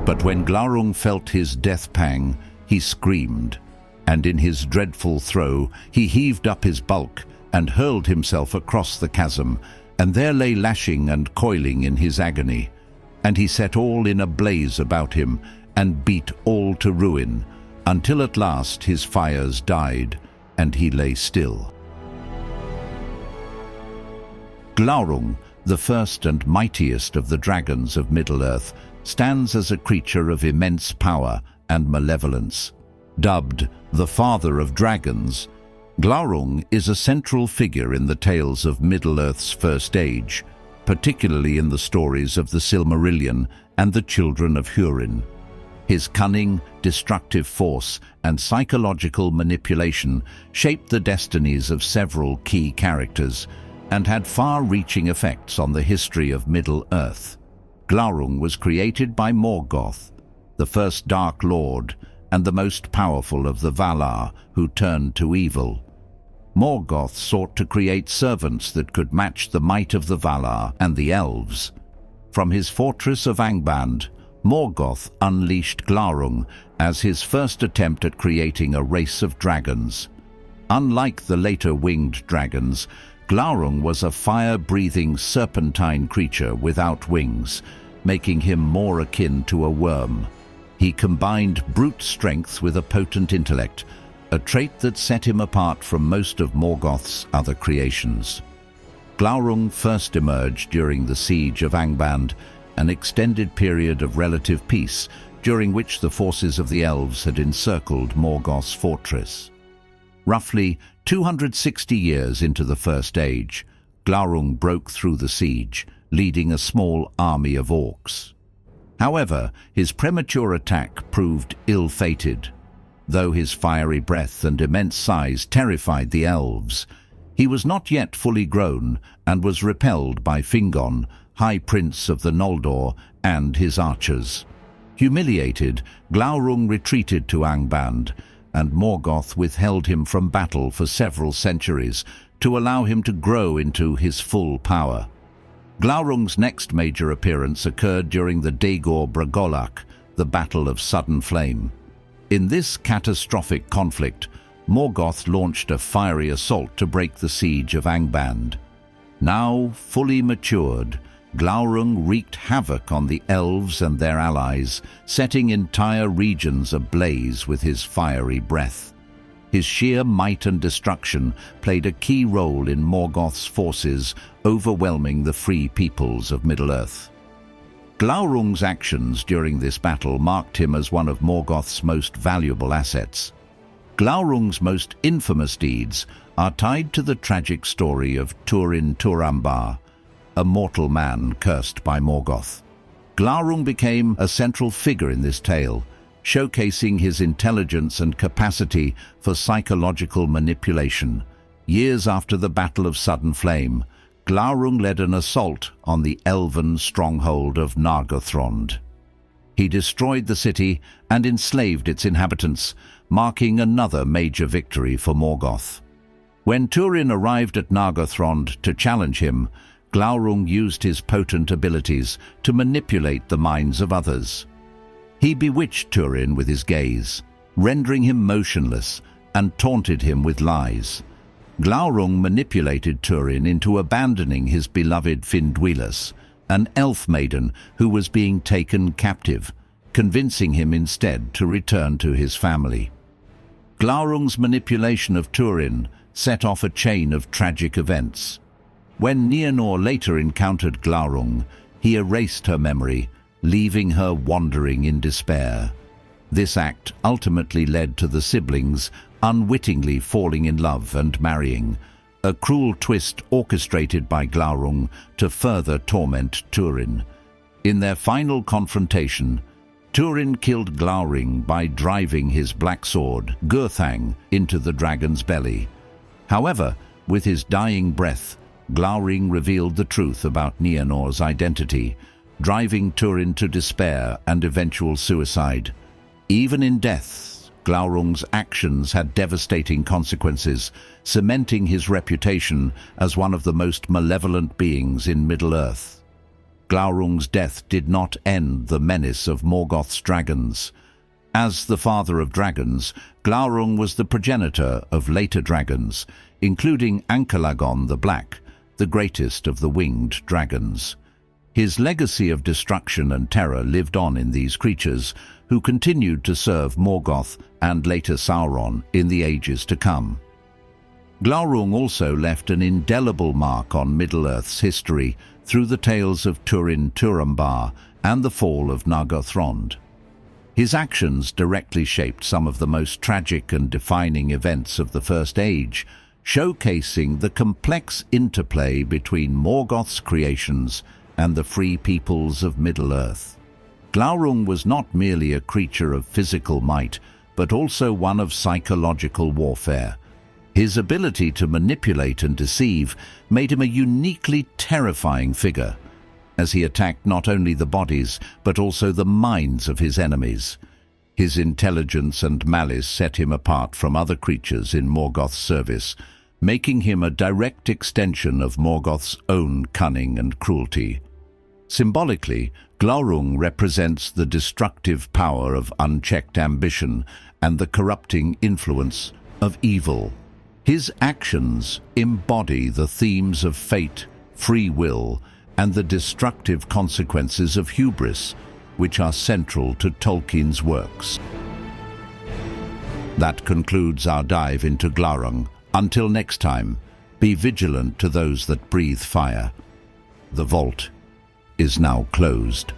But when Glaurung felt his death pang, he screamed, and in his dreadful throe he heaved up his bulk and hurled himself across the chasm, and there lay lashing and coiling in his agony. And he set all in a blaze about him, and beat all to ruin, until at last his fires died, and he lay still. Glaurung, the first and mightiest of the dragons of Middle-earth, stands as a creature of immense power and malevolence. Dubbed the Father of Dragons, Glaurung is a central figure in the tales of Middle-earth's first age, particularly in the stories of the Silmarillion and the Children of Húrin. His cunning, destructive force, and psychological manipulation shaped the destinies of several key characters and had far-reaching effects on the history of Middle-earth. Glaurung was created by Morgoth, the first Dark Lord and the most powerful of the Valar who turned to evil. Morgoth sought to create servants that could match the might of the Valar and the elves. From his fortress of Angband, Morgoth unleashed Glaurung as his first attempt at creating a race of dragons. Unlike the later winged dragons, Glaurung was a fire-breathing serpentine creature without wings, making him more akin to a worm. He combined brute strength with a potent intellect, a trait that set him apart from most of Morgoth's other creations. Glaurung first emerged during the Siege of Angband, an extended period of relative peace during which the forces of the elves had encircled Morgoth's fortress. Roughly 260 years into the First Age, Glaurung broke through the siege, leading a small army of orcs. However, his premature attack proved ill-fated. Though his fiery breath and immense size terrified the elves, he was not yet fully grown and was repelled by Fingon, High Prince of the Noldor, and his archers. Humiliated, Glaurung retreated to Angband, and Morgoth withheld him from battle for several centuries to allow him to grow into his full power. Glaurung's next major appearance occurred during the Dagor Bragolach, the Battle of Sudden Flame. In this catastrophic conflict, Morgoth launched a fiery assault to break the siege of Angband. Now fully matured, Glaurung wreaked havoc on the elves and their allies, setting entire regions ablaze with his fiery breath. His sheer might and destruction played a key role in Morgoth's forces overwhelming the free peoples of Middle-earth. Glaurung's actions during this battle marked him as one of Morgoth's most valuable assets. Glaurung's most infamous deeds are tied to the tragic story of Túrin Turambar, a mortal man cursed by Morgoth. Glaurung became a central figure in this tale, showcasing his intelligence and capacity for psychological manipulation. Years after the Battle of Sudden Flame, Glaurung led an assault on the elven stronghold of Nargothrond. He destroyed the city and enslaved its inhabitants, marking another major victory for Morgoth. When Túrin arrived at Nargothrond to challenge him, Glaurung used his potent abilities to manipulate the minds of others. He bewitched Túrin with his gaze, rendering him motionless, and taunted him with lies. Glaurung manipulated Túrin into abandoning his beloved Finduilas, an elf maiden who was being taken captive, convincing him instead to return to his family. Glaurung's manipulation of Túrin set off a chain of tragic events. When Nienor later encountered Glaurung, he erased her memory, leaving her wandering in despair. This act ultimately led to the siblings unwittingly falling in love and marrying, a cruel twist orchestrated by Glaurung to further torment Túrin. In their final confrontation, Túrin killed Glaurung by driving his black sword, Gurthang, into the dragon's belly. However, with his dying breath, Glaurung revealed the truth about Nienor's identity, driving Túrin to despair and eventual suicide. Even in death, Glaurung's actions had devastating consequences, cementing his reputation as one of the most malevolent beings in Middle-earth. Glaurung's death did not end the menace of Morgoth's dragons. As the father of dragons, Glaurung was the progenitor of later dragons, including Ankalagon the Black, the greatest of the winged dragons. His legacy of destruction and terror lived on in these creatures, who continued to serve Morgoth and later Sauron in the ages to come. Glaurung also left an indelible mark on Middle-earth's history through the tales of Túrin Turambar and the fall of Nargothrond. His actions directly shaped some of the most tragic and defining events of the First Age, showcasing the complex interplay between Morgoth's creations and the free peoples of Middle-earth. Glaurung was not merely a creature of physical might, but also one of psychological warfare. His ability to manipulate and deceive made him a uniquely terrifying figure, as he attacked not only the bodies, but also the minds of his enemies. His intelligence and malice set him apart from other creatures in Morgoth's service, making him a direct extension of Morgoth's own cunning and cruelty. Symbolically, Glaurung represents the destructive power of unchecked ambition and the corrupting influence of evil. His actions embody the themes of fate, free will, and the destructive consequences of hubris, which are central to Tolkien's works. That concludes our dive into Glaurung. Until next time, be vigilant to those that breathe fire. The vault is now closed.